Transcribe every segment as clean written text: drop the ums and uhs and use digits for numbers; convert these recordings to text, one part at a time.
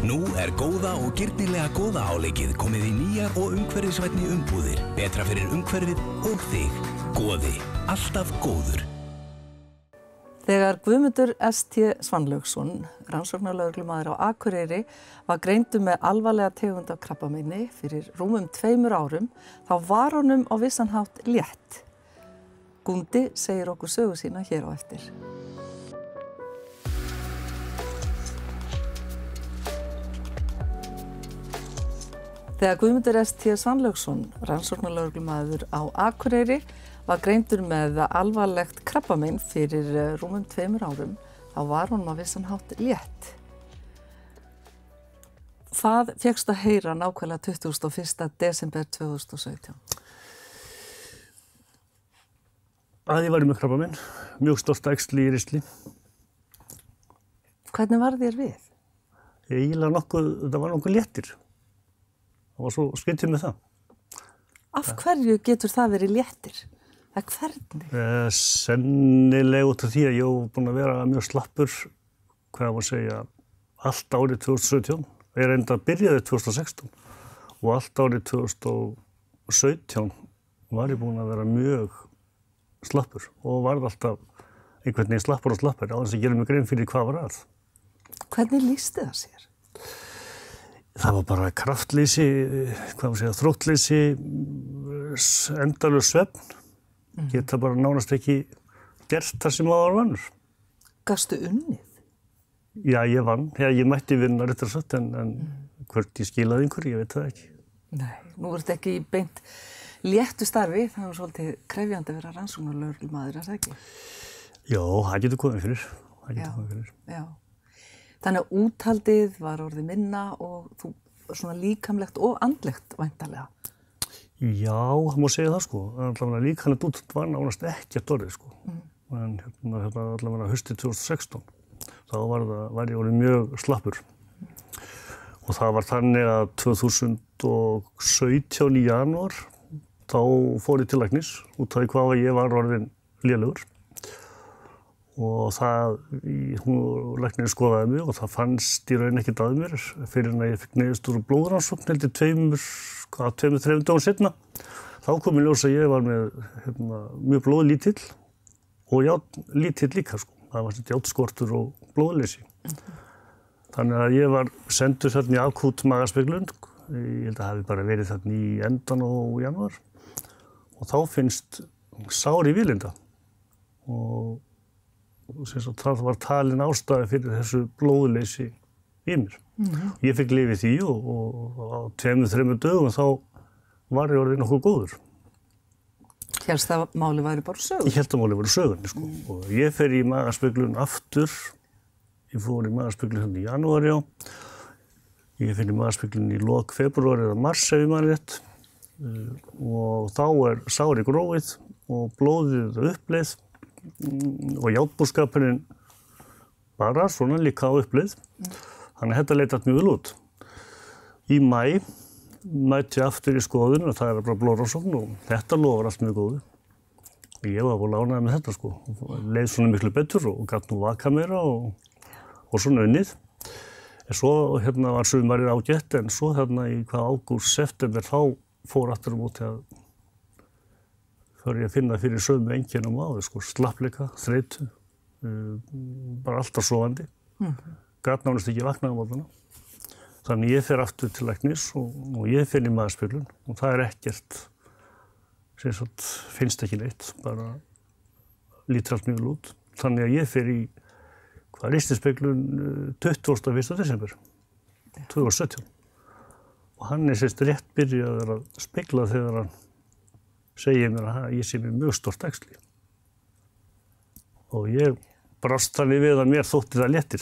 Nú góða og girnilega góða áleikið komið í nýjar og umhverfisvænni umbúðir. Betra fyrir umhverfið og þig. Goði, alltaf góður. Þegar Guðmundur S.T. Svanlaugsson, rannsóknarlögreglumaður á Akureyri, var greindur með alvarlega tegund af krabbameini fyrir rúmum 2 árum, þá var honum á vissan hátt létt. Gundi segir okkur sögu sína hér á eftir. Þegar Guðmundur S.T. Svanlaugsson, rannsóknarlögreglumaður á Akureyri, var greindur með alvarlegt krabbamein fyrir rúmum 2 árum, þá var honum á vissan hátt létt. Það fékkst að heyra nákvæmlega 21. desember 2017. Ég var með krabbamein, mjög stórt æxli í ristli. Hvernig var þér við? Það var nokkuð léttir. Það var svo skyntið með það. Af hverju getur það verið léttir? Hvernig? Sennilega út af því að ég var búinn að vera mjög slappur, hvað maður segja, allt árið 2017. Ég reyndi að byrjaði 2016 og allt árið 2017 var ég búinn að vera mjög slappur og varð alltaf einhvern veginn slappur og slappur á þess að gera mig grein fyrir hvað var að. Hvernig lýsti það sér? Það var bara kraftleysi, hvað maður segja, þróttleysi, endalaus svefn. Geta bara nánast ekki gert það sem maður var vanur. Gastu unnið? Já, ég vann. Ég mætti vinna réttar sagt, en hvort ég skilaði einhverju, ég veit það ekki. Nei, nú er þetta ekki beint léttu starfi, það er svolítið krefjandi að vera rannsóknarlögreglumaður, er það ekki? Já, það getur komið fyrir. Já. Þannig að úthaldið var orðið minna og þú svona líkamlegt og andlegt væntanlega. Já, það má segja það sko. Allavega líkamlegt úthald var nánast ekkert orðið sko. En allavega haustið 2016, þá var ég orðið mjög slappur. Og það var þannig að 2017 í janúar, þá fór ég til læknis út af hvað ég var orðinn lélegur. Og læknirinn skoðaði mig og það fannst í raun ekkert að mér fyrir en að ég fikk niðurstöðu úr blóðrannsókn heldur 2-3 dögum seinna. Þá kom í ljós að ég var með mjög blóðlítill og lítill líka sko. Það var járnskortur og blóðleysi. Þannig að ég var sendur þarna í akút magaspeglun. Ég held að það hafi bara verið þarna í endan á janúar. Og þá finnst sár í vílinda. Og það var talin ástæða fyrir þessu blóðleysi í mér. Ég fikk lyf í því og á 2-3 dögum þá var ég orðinn nokkuð góður. Hélst að málið væri bara sögun? Ég held að málið væri sögun, sko. Og ég fer í magaspeglun aftur. Ég fór í magaspeglun hérna í janúar, já. Ég fer í magaspeglun í lok febrúar eða mars ef ég man rétt. Og þá sárið gróið og blóðið uppleið. Og járnbúskapurinn bara svona líka á uppleið. Þannig að þetta leit allt mjög vel út. Í maí mætti ég aftur í skoðun og það bara blóðrannsókn og þetta lofar allt mjög góðu. Og ég var búin ánægður með þetta sko. Leið svona miklu betur og gat nú vaka meira og svona unnið. En svo var sumarið ágætt en svo í ágúst, september þá fór aftur á móti að fyrir ég að finna fyrir sömu einkennum á þau, sko, slappleika, þreytu, bara alltaf sofandi. Gat nánast ekki vaknað á morgnana. Þannig ég fer aftur til læknis og ég finn í magaspeglun og það ekkert, finnst ekki neitt, bara lítur allt mjög vel út. Þannig að ég fer í ristispeglun 21. desember 2017. Og hann rétt byrjaður að spegla þegar hann segir mér að ég sé með mjög stórt æxli. Og ég brást þannig við að mér þótti það léttir.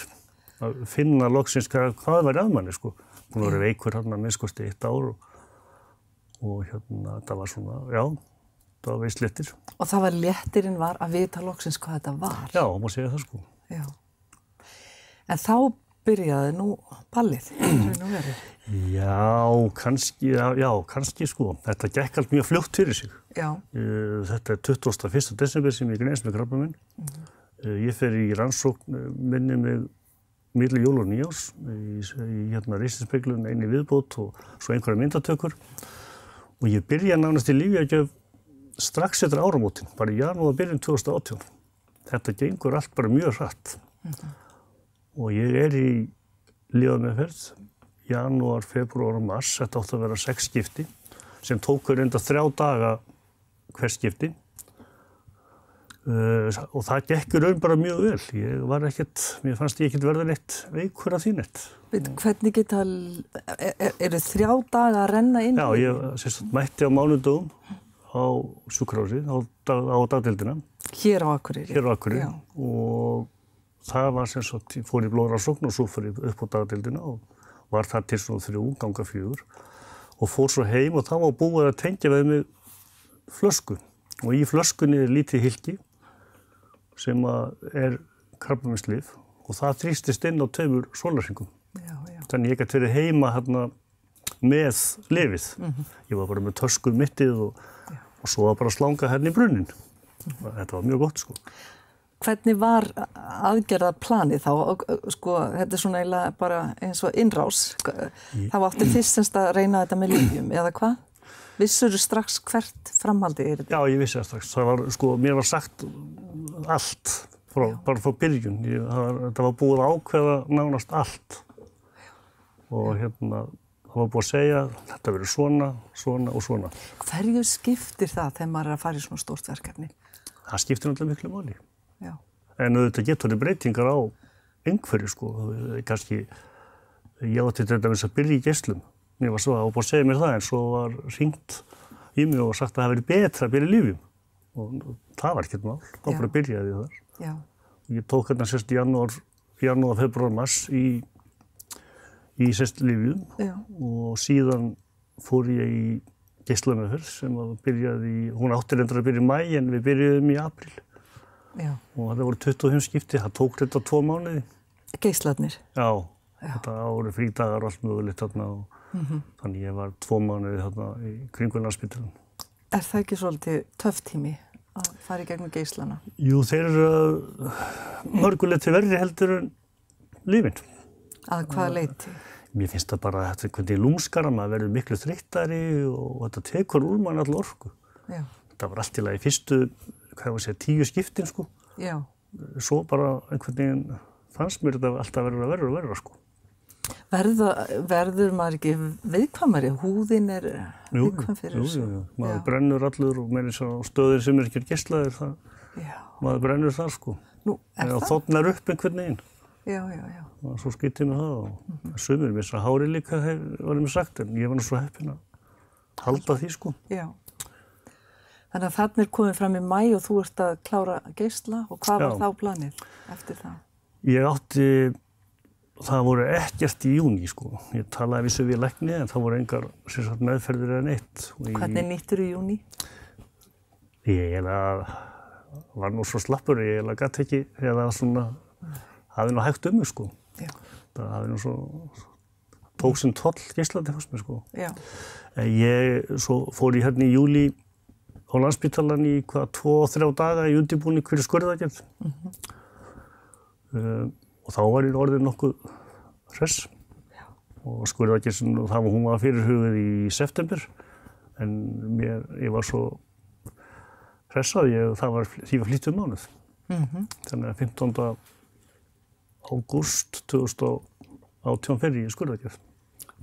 Að finna loksins hvað væri að manni, sko. Búinn að vera veikur að minnst 1 ár og það var svona, já, það var veist léttir. Og það var léttirinn var að vita loksins hvað þetta var? Já, má segja það, sko. Já. En þá byrjaði nú ballið, Já, kannski sko. Þetta gekk allt mjög fljótt fyrir sig. Já. Þetta 21. desember sem ég greinst með krabbamein. Ég fer í rannsókn minni mig milli jól og nýjárs í hérna ristispeglun, eini viðbót og svo einhverja myndatökur. Og ég byrja nánast í lyfjagjöf strax eftir áramótin, bara í janúar byrjun 2018. Þetta gengur allt bara mjög hratt. Og ég í lyfjameðferð janúar, febrúar og mars, þetta átti að vera 6 skipti, sem tók reynda 3 daga hver skipti. Og það gekk í raun bara mjög vel. Mér fannst ég ekkert verða neitt veikur af því neitt. Hvernig eru 3 daga að renna inn? Já, ég mætti á mánudögum á sjúkrahúsið, á dagdeildina. Hér á Akureyri? Hér á Akureyri. Og það var ég fór í blóðrannsókn og svo fór ég upp á dagdeildina og var þar til svona 3, ganga 4 og fór svo heim og þá var búið að tengja við mig flösku. Og í flöskunni lítið hylki sem krabbameinslyf og það þrýstist inn á 2 sólarhringum. Þannig ég gat verið heima hérna með lyfið. Ég var bara með tösku mittið og svo var bara að slanga hérna í brunninn. Þetta var mjög gott, sko. Hvernig var aðgerðarplanið þá? Sko, þetta svona eiginlega bara eins og innrás. Það var átti fyrst semst að reyna þetta með lyfjum, eða hvað? Vissirðu strax hvert framhaldi þetta? Já, ég vissi það strax. Það var, mér var sagt allt, bara frá byrjun. Þetta var búið að ákveða nánast allt. Og hérna, það var búið að segja, þetta verður svona, svona og svona. Hverju skiptir það þegar maður að fara í svona stórt verkefni? Það skiptir náttúrulega miklu máli. Já. En auðvitað getur breytingar á einhverju, Kannski, ég átti þetta að byrja í geislum. Mér var svo að búið að segja mér það, en svo var hringt í mig og sagt að það verið betra að byrja í lyfjum. Og það var ekkert mál, þá bara byrjaði ég þar. Já. Ég tók hérna sérst í janúar, febrúar, mars í sérst lyfjum. Já. Og síðan fór ég í geislameðferð sem hún átti reyndar að byrja í maí en við byrjuðum í apríl. Já. Og það voru 25 skipti, það tók þetta 2 mánuði. Geislarnir? Já. Þetta voru frídagar og allt mögulegt þarna og þannig ég var 2 mánuði þarna í kringum Landspítalann. Það ekki svolítið töff tími að fara í gegnum geislana? Jú, þeir eru mörguleyti verri heldur en lyfin. Að hvaða leyti? Mér finnst það bara að þetta lúmskara, maður verður miklu þreyttari og þetta tekur úr mann all orku. Já. Það var allt í lagi fyrstu, 10 skiptin, sko. Já. Svo bara einhvern veginn fannst mér þetta alltaf verður, sko. Verður maður ekki viðkvæmari? Húðin viðkvæm fyrir þessu? Jú. Maður brennur allur og meira á stöðir sem ekki geislaðir, maður brennur þar, sko. Nú, það? Og þornar upp einhvern veginn. Já. Og svo skýtti mér það og sumir mér svo hári líka var mér sagt, en ég var nú svo heppinn að halda því, sko. Já. Þannig að þarna komið fram í maí og þú ert að klára geisla og hvað var þá planið eftir það? Ég átti Það voru ekkert í júní, sko. Ég talaði vissu við lækni, en það voru engar meðferðir eða neitt. Hvernig nýttur í júní? Ég var nú svo slappur, ég gat ekki, eða svona, hafði nú hægt mig, sko. Já. Það hafði nú svo, tók sinn toll geislandi fannst mér, sko. Já. Svo fór ég hérna í júlí á Landspítalann í 2-3 daga í undirbúning fyrir skurðaðgerð. Og þá var ég orðinn nokkuð hress. Já. Og skurðaðgerðin, hún var fyrirhuguð í september, en ég var svo hress að því var flýtt mánuð. Þannig að 15. ágúst 2018 fer ég í skurðaðgerð.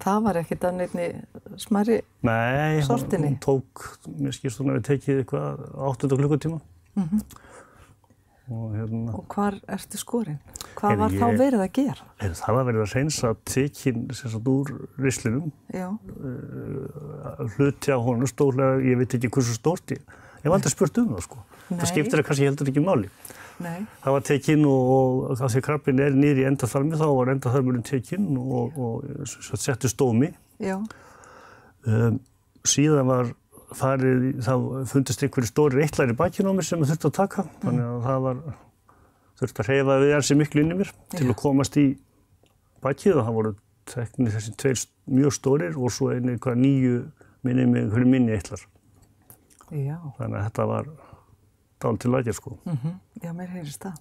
Það var ekkert að neinni smærri sortinni? Nei, hún tók, mér skilst hún að við tekið eitthvað 8 klukkutíma. Og hvar ertu skorinn? Hvað var þá verið að gera? Það var verið að hreinsa tekinn úr ristlinum. Hluti af honum stóðlega, ég veit ekki hversu stórt. Ég hef aldrei spurt það, sko. Það skiptir kannski heldur ekki máli. Nei. Það var tekinn og af því krabbinn niður í endaþarmi, þá var endaþarmurinn tekinn og settu stómi. Já. Síðan var það fundist einhverju stórir eitlar í bakinu á mér sem þurfti að taka. Þannig að það þurfti að hreyfa við ansi miklu inn í mér til að komast í bakið og það voru teknir þessi 2 mjög stórir og svo einhverja 9 minni eitlar. Já. Þannig að þetta var dálítið aðgerð, sko. Já, mér heyrist það.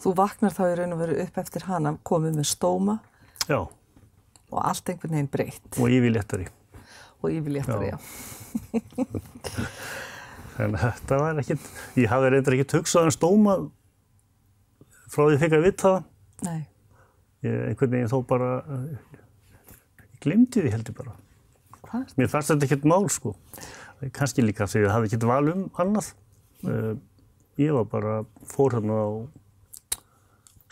Þú vaknar þá í raun og veru upp eftir hana, komið með stóma. Já. Og allt einhvern veginn breytt. Og yfirléttari. Og yfirléttari, já. En þetta var ekkert, ég hafði reyndar ekkert hugsað stóma frá því fikk að vita það. Nei. Einhvern veginn þó bara, ég glemdi því held ég bara. Hvað? Mér fannst þetta ekkert mál, sko. Kannski líka því að ég hafði ekkert val annað. Ég var bara, fór hérna á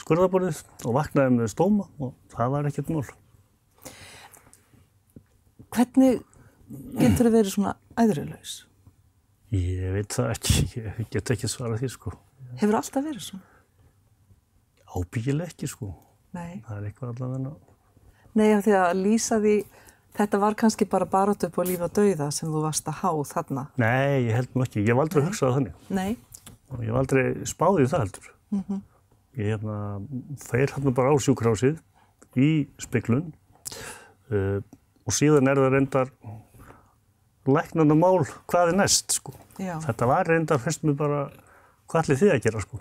skurðarborðið og vaknaði með stóma og það var ekkert mál. Hvernig getur þið verið svona æðrulaus? Ég veit það ekki, ég get ekki svarað því, sko. Hefur alltaf verið svona? Ábyggilega ekki, sko. Nei. Það er eitthvað allavega. Nei, af því að lýsa því, þetta var kannski bara baráttu upp á líf og dauða sem þú varst að há þarna. Nei, ég held nú ekki. Ég hef aldrei hugsað þannig. Nei. Og ég hef aldrei spáð í það heldur. Ég fer hérna bara á sjúkrahúsið í Speglun og síðan það reyndar læknanna mál hvað næst, sko. Já. Þetta var reyndar fyrst mér bara, hvað ætlið þið að gera, sko?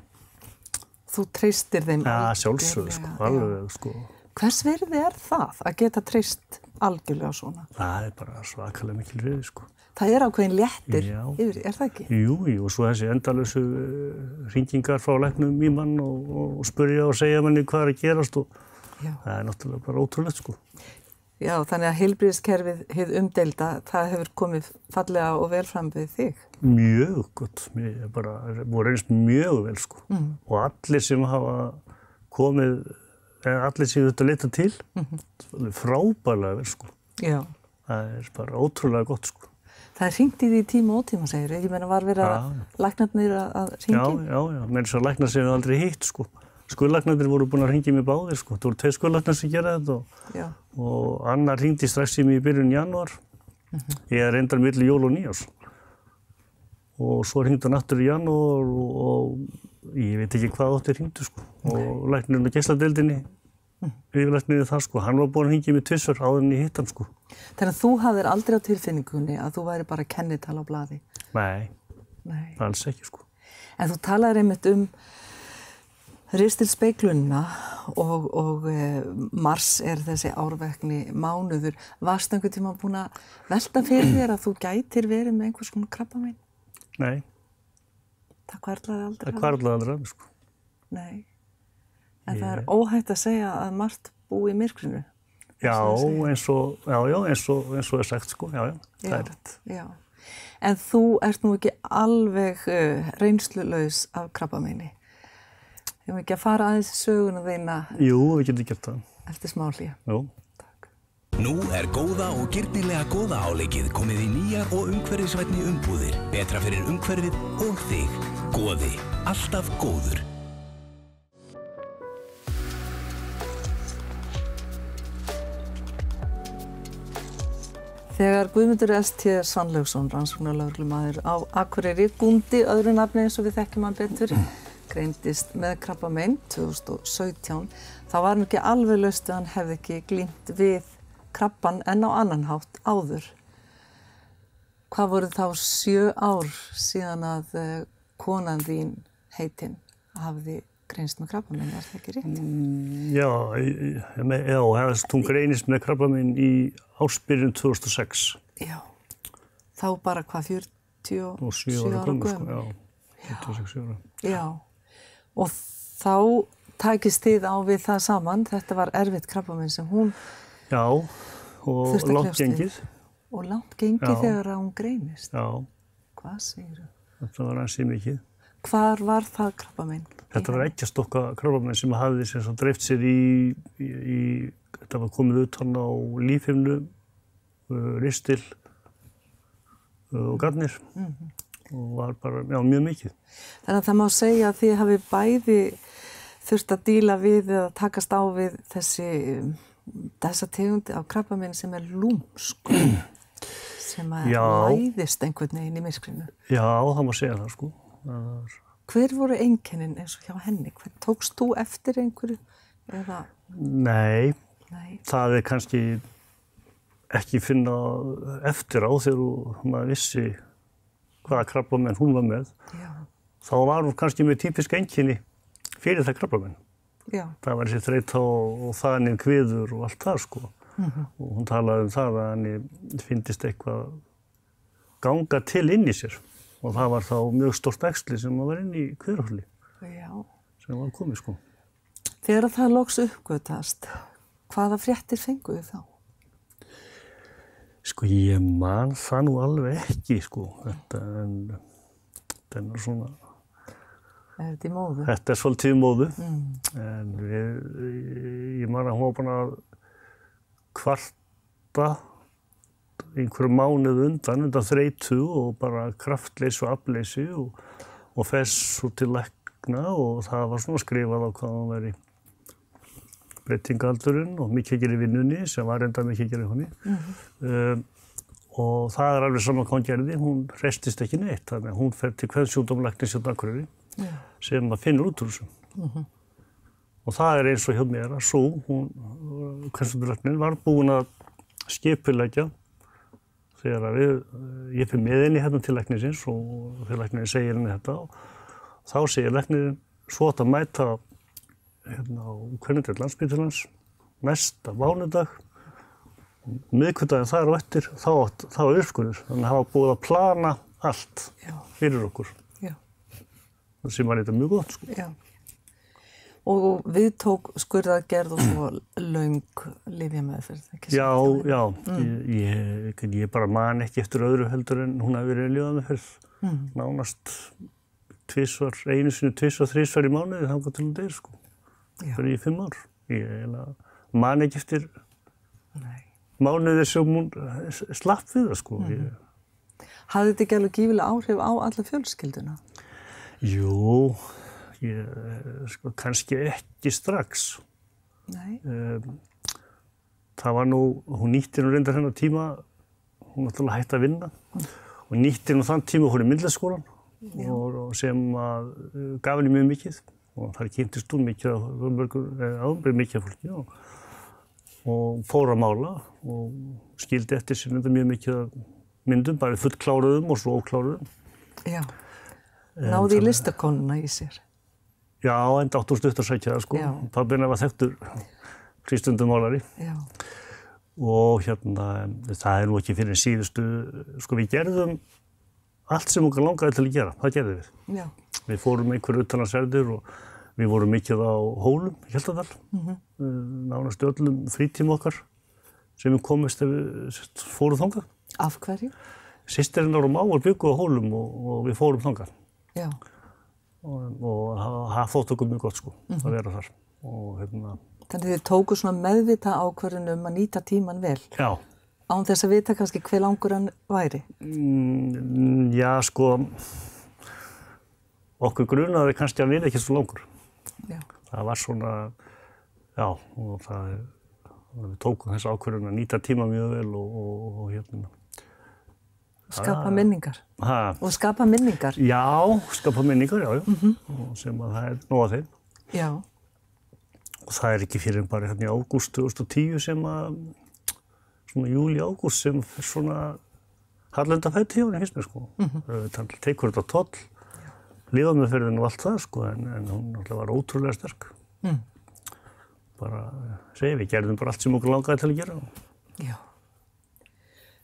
Þú treystir þeim algjörlega. Já, sjálfsögðu, sko, alveg, sko. Hvers virði er það að geta treyst algjörlega svona? Það er bara svakalega mikil virði, sko. Það er ákveðin léttir yfir, er það ekki? Jú, og svo þessi endalausu hringingar frá læknum í mann og spyrja og segja manni hvað er að gerast og það er náttúrulega bara ótrúlegt, sko. Já, þannig að heilbrigðiskerfið hið umdeilda, það hefur komið fallega og vel fram við þig? Mjög gott, mér bara voru reynst mjög vel, sko. Og allir sem hafa komið, allir sem þetta leita til, frábærlega vel, sko. Já. Það er bara ótrúlega gott, sko. Það er hringt í því tíma og tíma, segir ég meina var verið að læknarnir að hringi? Já, menn svo læknar sem við aldrei hitt, sko. Skurðlæknarnir voru búin að hringja mig báðir, sko. Það voru 2 skurðlæknar sem gera þetta og annar hringdi strax í mig í byrjun janúar. Ég reyndar milli jól og nýjárs. Og svo hringdi hann aftur í janúar og ég veit ekki hvað áttir hringdu, sko. Og læknirinn á geisladeildinni, yfirlæknirinn það, sko. Hann var búin að hringja mig 2 áður áður en ég hitt hann, sko. Þannig að þú hafðir aldrei á tilfinningunni að þú væri bara kennitala á blaði? Nei, alls ekki, sko. En þú talaðir einmitt ristilspeglunina og mars er þessi árvekni mánuður. Varstu einhvern tíma búin að velta fyrir þér að þú gætir verið með einhvers konar krabbamein? Nei. Það hvarflaði aldrei? Það hvarflaði aldrei, sko. Nei. En það er óhætt að segja að margt búi í myrkrinu? Já, eins og er sagt, sko. Já, það er rétt. Já. En þú ert nú ekki alveg reynslulaus af krabbameini? Ég má ekki að fara aðeins í söguna þína. Jú, við getum gert það. Eftir smá hlé. Jú. Takk. Nú er góða og girnilega góða áleikið komið í nýjar og umhverfisvænni umbúðir. Betra fyrir umhverfið og þig. Góði, alltaf góður. Þegar Guðmundur S.T. Svanlaugsson, rannsóknarlögreglumaður á Akureyri, Gúndi, öðru nafni eins og við þekkjum hann betur, greindist með krabbamein 2017, þá var hann ekki alveg laust að hann hefði ekki glímt við krabban en á annan hátt áður. Hvað voru þá 7 ár síðan að konan þín heitin hafði greinst með krabbamein, er það ekki rétt? Já, hún greinist með krabbamein í ársbyrjun 2006. Já, þá bara hvað, 47 ára gömul? Já, 26 ára. Já. Og þá tækist þið á við það saman, þetta var erfitt krabbamein sem hún og langt gengið. Og langt gengið þegar hún greinist? Já. Hvað segirðu? Þetta var ansi mikið. Hvar var það krabbamein? Þetta var eggjastokka krabbamein sem hafði dreift sér þetta var komið utan á lífhimnu, ristil og garnir. Og var bara, mjög mikið. Þannig að það má segja að þið hafi bæði þurft að díla við eða takast á við þessa tegundi af krabbamein sem er lúmsk, sem læðist einhvern veginn í myrkrinu. Já, það má segja það, sko. Hver voru einkennin eins og hjá henni? Tókst þú eftir einhverju? Eða? Nei, það er kannski ekki finna eftir á þegar maður vissi hvaða krabbamein hún var með. Já. Þá var hún kannski með típisk einkenni fyrir það krabbamein. Já. Það var þessi þreyta og þaninn kviður og allt það sko. Og hún talaði það að henni fyndist eitthvað ganga til inn í sér. Og það var þá mjög stórt æxli sem var inn í kviðarholi. Já. Sem var komið sko. Þegar það loks uppgötast, hvaða fréttir fenguðu þá? Sko ég man það nú alveg ekki sko. Þetta er svona... Er þetta í móðu? Þetta er svolítið í móðu. En ég man að hún var búin að kvarta einhverju mánuð undan þreytu og bara kraftleysi og afleysi og fess svo til lækna og það var svona skrifað á hvað hún væri breytingaldurinn og mikið að gera í vinnunni sem var enda mikið að gera í henni. Og það er alveg saman hvað hún gerði, hún restist ekki neitt, þannig að hún fer til kvensjúkdómalæknis á Akureyri sem að finna út úr þessu. Og það er eins og hjá mér að svo, kvensjúkdómalæknin var búin að skipuleggja þegar ég fyrir með henni hérna til læknisins og þegar læknirinn segir henni þetta og þá segir læknirinn svo að mæta hérna á Kvennadeild Landspítalans næsta mánudag miðvikudaginn þar og eftir þá er uppskurður. Þannig að hafa búið að plana allt fyrir okkur. Já. Það sem var eitthvað mjög gott sko. Já. Og við tók skurðaðgerð og svo löng lyfjameðferð, ekki? Já. Ég bara man ekki eftir öðru heldur en hún hafi verið í lyfjameðferð. Nánast einu sinni tvisvar í mánuði þangað til hún deyr sko. Fyrir í 5 ár. Ég man ekki eftir mánuði sem hún slapp við það sko. Hafði þetta ekki alveg gífurleg áhrif á alla fjölskylduna? Jú. Sko, kannski ekki strax. Nei. Það var nú, hún nýtti nú reyndar hennar tíma, hún náttúrulega hætti að vinna og nýtti nú þann tíma hún í myndlistarskólann og sem að gaf henni mjög mikið og þar kynntist hún mikið af fólki og fór að mála og skildi eftir sér mjög mikið af myndum, bæði fullkláruðum og svo ókláruðum. Já. Náði í listakonuna í sér? Já, enda átti hún stutt að sækja það sko. Pabbinn var þekktur frístundumálari. Já. Og það er nú ekki fyrir síðustu, sko við gerðum allt sem okkur langaði til að gera, það gerðum við. Já. Við fórum einhverju utanlandsferðir og við vorum mikið á Hólum, í Hjaltadal, nánast öllum frítíma okkar sem við komist ef við fórum þangað. Af hverju? Systirinnar og mágur bjuggu á Hólum og við fórum þangað. Já. Og það þótti okkur mjög gott sko, að vera þar. Og Þannig þið tóku svona meðvita ákvörðun að nýta tíman vel? Já. Án þess að vita kannski hve langur hann væri? Já, sko, okkur grunaði kannski að vera ekki svo langur. Já. Það var svona, og við tókum þessa ákvörðun að nýta tíma mjög vel og Skapa minningar. Og skapa minningar. Já, skapa minningar, já. Og sem að það er nóg af þeim. Já. Og það er ekki fyrir bara í ágúst 2010 sem að, svona júli-ágúst sem svona harlendafætt hjá henni, finnst mér sko. Það tekur þetta toll, lyfjameðferðin og allt það sko, en hún náttúrulega var ótrúlega sterk. Bara, við gerðum bara allt sem okkur langaði til að gera. Já.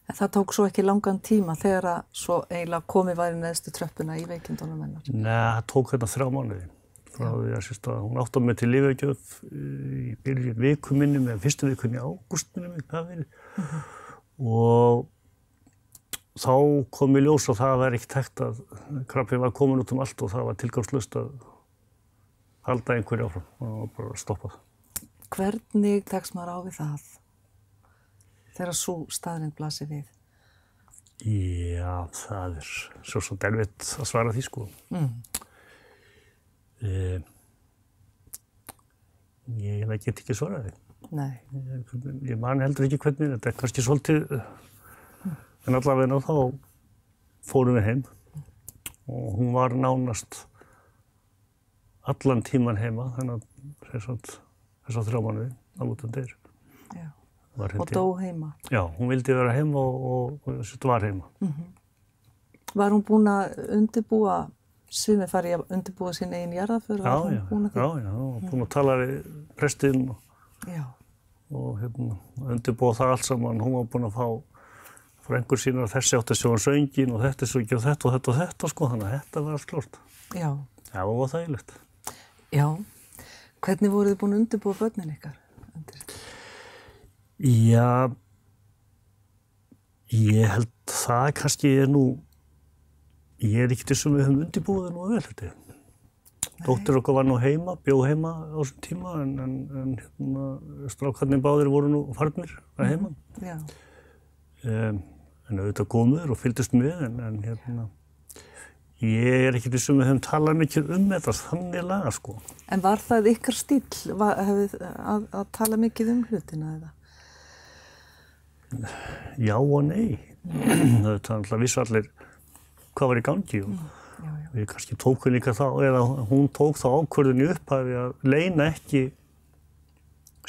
En það tók svo ekki langan tíma þegar að svo eiginlega komið var í neðstu tröppuna í veikindunum hennar? Nei, það tók 3 mánuði. Frá því að hún átti mig til lyfjagjöf í byrjun viku minni með fyrstu vikunni í ágúst minni hvað verið. Og þá kom í ljós að það var ekkert hægt að krabbinn var komin út allt og það var tilgangslaust að halda einhverju áfram og bara stoppa það. Hvernig tekst maður á við það? Þegar sú staðrind blasir við? Já, það er svo erfitt að svara því sko. Ég get ekki svarað því. Nei. Ég man heldur ekki hvernig, þetta er kannski svolítið, en allavega þá fórum við heim og hún var nánast allan tíman heima, þannig að þessa 3 mánuði á mútan deyr. Já. Og dó heima? Já, hún vildi vera heima og var heima. Var hún búin að undirbúa sumir fari að undirbúa sín eigin jarðarför. Já, búin að tala við prestinn og undirbúa það allt saman. Hún var búin að fá frængur sínar þessi átti að sjá söngin og þetta svo ekki og þetta sko, þannig að þetta var allt klart. Já. Það var þægilegt. Já. Hvernig voruð þið búin að undirbúa börnin ykkar? Já, ég held það kannski ég ekki þessum við höfum undirbúið nú vel, held ég. Dóttir okkar var nú heima, bjó heima á þessum tíma, en strákarnir báðir voru nú farnir að heima. Já. En auðvitað góður og fylgdust með, en ég ekki þessum við höfum talað mikið þetta þannig laga, sko. En var það ykkar stíll að tala mikið hlutina, eða? Já og nei. Það vissu allir hvað var í gangi og við kannski tókum líka þá, eða hún tók þá ákvörðun í upphafi að leyna ekki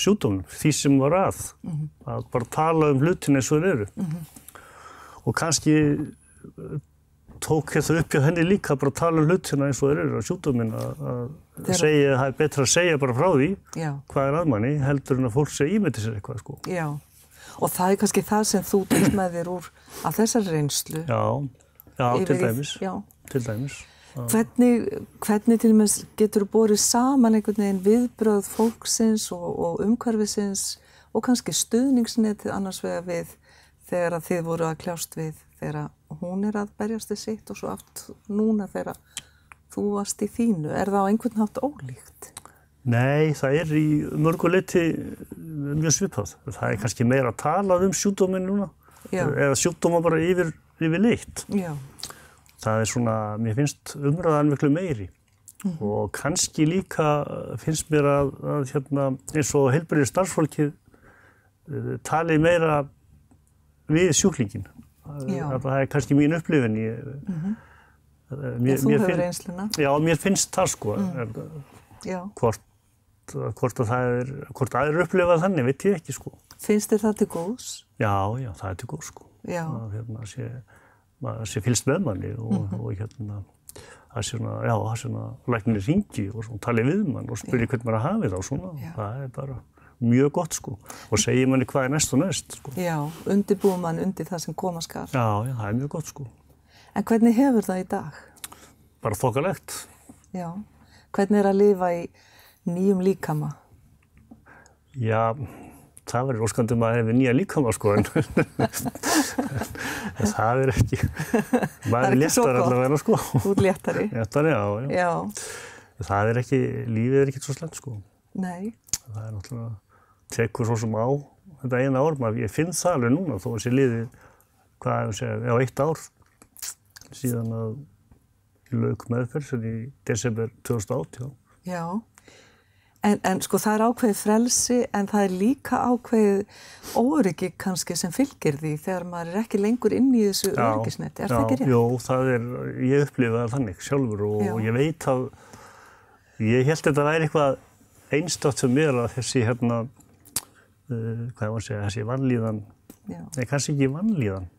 sjúkdómnum, því sem var að bara tala hlutina eins og þeir eru. Og kannski tók það upp hjá henni líka bara tala hlutina eins og þeir eru á sjúkdóminn, að segja, það er betra að segja bara frá því hvað er að manni, heldur en að fólk sé ímyndi sér eitthvað, sko. Já. Og það er kannski það sem þú tókst með þér úr af þessari reynslu. Já, til dæmis. Til dæmis. Hvernig til og með getur þú borið saman einhvern veginn viðbrögð fólksins og umhverfisins og kannski stuðningsnetið annars vegar við þegar að þið voru að kljást við þegar hún er að berjast við sitt og svo aft núna þegar þú varst í þínu. Er það á einhvern hátt ólíkt? Nei, það er í mörgu leyti mjög svipað. Það er kannski meira að tala sjúkdóminn núna, eða sjúkdóma bara yfirleitt. Já. Það er svona, mér finnst umræðan miklu meiri. Og kannski líka finnst mér að eins og heilbrigðisstarfsfólkið tali meira við sjúklinginn. Það er kannski mín upplifun. Þú hefur reynsluna. Já, mér finnst það, sko. Hvort aðrir upplifa þannig, veit ég ekki, sko. Finnst þér það til góðs? Já, það er til góðs, sko. Já. Að sé fylgst með manni og að svona læknirinn hringi og tali við mann og spyrji hvernig maður hafi það og svona. Það er bara mjög gott, sko. Og segir manni hvað er næst og næst, sko. Já, undirbúa mann undir það sem koma skal. Já, það er mjög gott, sko. En hvernig hefur það í dag? Bara þokkalegt. Já. Hvernig er að lifa í nýjum líkama? Já, það verður óskandi maður hefur nýja líkama, sko, en það er ekki, maður er léttar allavega, sko. Þú ert léttari? Léttari, já. Það er ekki, lífið er ekki svo slæmt, sko. Nei. Það er náttúrulega, tekur svo sem á þetta eina ár, ég finn það alveg núna, þó að sé liðið, hvað ég segja, 1 ár, síðan að ég lauk meðferð, sem í desember 2018. Já. En sko það er ákveðið frelsi en það er líka ákveðið óöryggi kannski sem fylgir því þegar maður er ekki lengur inn í þessu öryggisneti. Er það ekki rétt? Jú, það er, ég upplifa það þannig sjálfur og ég veit að ég held þetta væri eitthvað einstakt fyrir mér að þessi hvað ég var að segja, þessi vanlíðan, nei kannski ekki vanlíðan,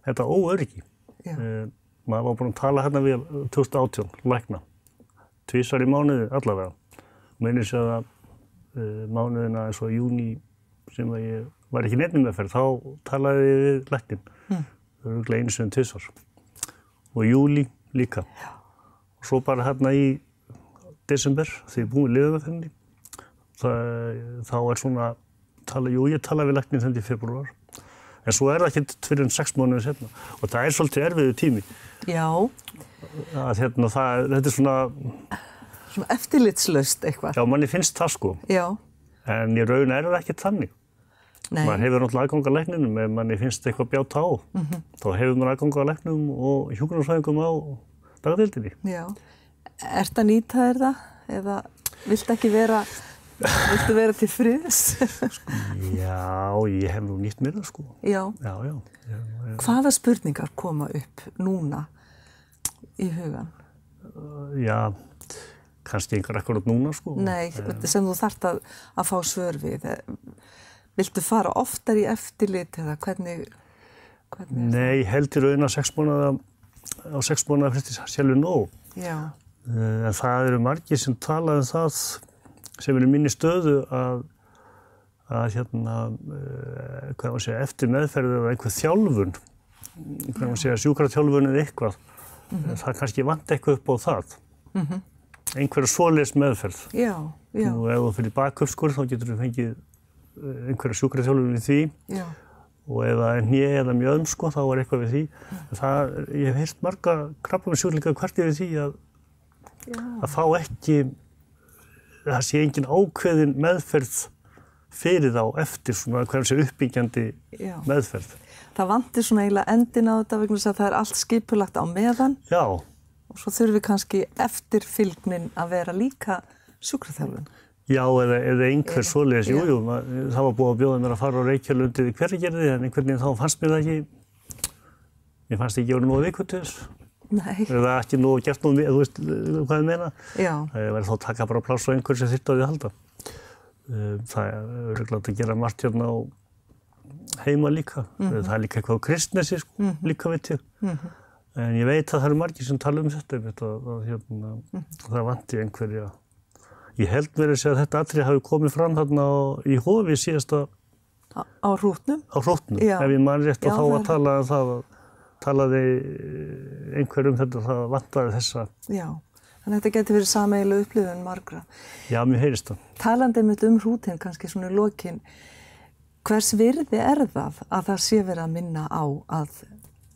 þetta óöryggi. Maður var búinn að tala við 2018, lækna, 2 í mánuði allavega. Minnir sér að mánuðina eins og júní sem að ég var ekki nefnum meðferð, þá talaði ég við læknin. Örugglega einu sinni 2. Og júlí líka. Og svo bara í desember, þegar ég búið lyfjameðferðinni, þá er svona, ég talaði við læknin þannig í febrúar. En svo er það ekki fyrir 6 mánuðir seinna. Og það er svolítið erfiður tími. Já. Að þetta er svona eftirlitslaust eitthvað. Já, manni finnst það, sko. Já. En í raun er það ekki þannig. Nei. Maður hefur náttúrulega aðgang að lækninum ef manni finnst eitthvað bjáta á. Þá hefur maður aðgang að læknum og hjúkrunarfræðingum á dagdeildinni. Já. Ertu að nýta þér það? Eða viltu vera til friðs? Já, ég hef nú nýtt mér það, sko. Já. Já. Hvaða spurningar koma upp núna í hugan? Já, kannski einhver akkurat núna, sko. Nei, sem þú þarft að fá svör við. Viltu fara oftar í eftirlit eða hvernig Nei, held í raun að 6 mánaða fresti sjálfur nóg. Já. En það eru margir sem tala það sem eru minni stöðu að hvað maður segja, eftir meðferð eða einhver þjálfun, hvað maður segja, sjúkraþjálfun eða eitthvað, það kannski vant eitthvað upp á það. Einhverja svoleiðis meðferð. Já. Og ef þú fyrir bakuppskurð þá getur þú fengið einhverja sjúkraþjálfun við því. Já. Og ef það er hné eða mjöðm, sko, þá er eitthvað við því. Ég hef heyrt marga krabbameinssjúklinga kvarta við því að fá ekki, það sé engin ákveðin meðferð fyrir þá eftir svona hvernig sé uppbyggjandi meðferð. Það vantir svona eiginlega endinn á þetta vegna þess að það er allt skipulagt á meðan. Já. Og svo þurfum við kannski eftirfylgnin að vera líka sjúkraþjálfun. Já, eða einhver svoleiðis, jú, það var búið að bjóða mér að fara á Reykjalundið í Hveragerði, en einhvern veginn þá fannst mér það ekki, mér fannst ekki orðið nógu viku til þess. Nei. Eða ekki nógu gert nógu, þú veist hvað ég meina? Já. Það verður þá að taka bara pláss á einhver sem þyrfti á því að halda. Það er örugglega að gera margt hérna á heima líka. Það er líka eitthvað á Kristnesi, sko, líka veit ég. En ég veit að það eru margir sem tala þetta, það vanti einhverja. Ég held mér að segja að þetta atriði hafi komið fram þarna í Hofi síðasta... Á Hrútnum? Á Hrútnum, ef ég man rétt og þá að tala um það, talaði einhver þetta, það vantaði þessa. Já, þannig að þetta getur verið sameiginleg upplifun margra. Já, mér heyrist það. Talandi einmitt Hrútinn, kannski svona í lokin, hvers virði er það að það sé verið að minna á að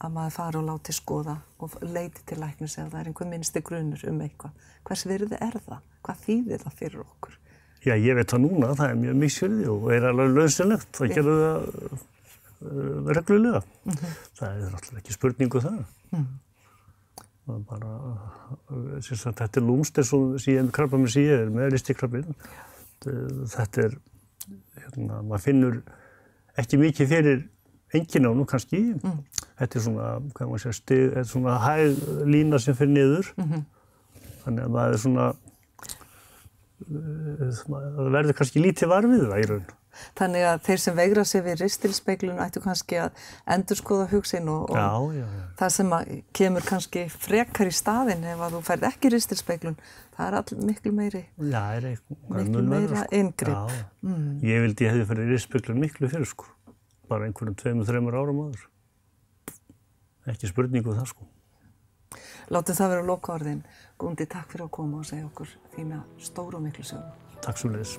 maður fari og láti skoða og leiti til læknis ef það er einhver minnsti grunur eitthvað. Hvers virði er það? Hvað þýðir það fyrir okkur? Já, ég veit það núna, það er mjög misvirði og er alveg lausnilegt að gera það reglulega. Það er náttúrulega ekki spurningu það. Það er bara, þetta er lúmst eins og krabbamein síður með ristikrabbinn. Þetta er, maður finnur ekki mikið fyrir einkennunum kannski. Þetta er svona, hvað maður segja, þetta er svona hæg lína sem fyrir niður. Þannig að maður er svona, það verður kannski lítið var við það í raun. Þannig að þeir sem veigra sig við ristilspeglun ættu kannski að endurskoða hug sinn og það sem kemur kannski frekar í staðinn ef að þú færð ekki ristilspeglun, það er miklu meiri, miklu meira inngrip. Ég vildi ég hefði farið ristilspeglun miklu fyrir, sko. Bara einhverjum 2-3 árum áður. Ekki spurningu það, sko. Látum það vera lokaorðin. Guðmundi, takk fyrir að koma og segja okkur þína stóru og miklu sögu. Takk sömuleiðis.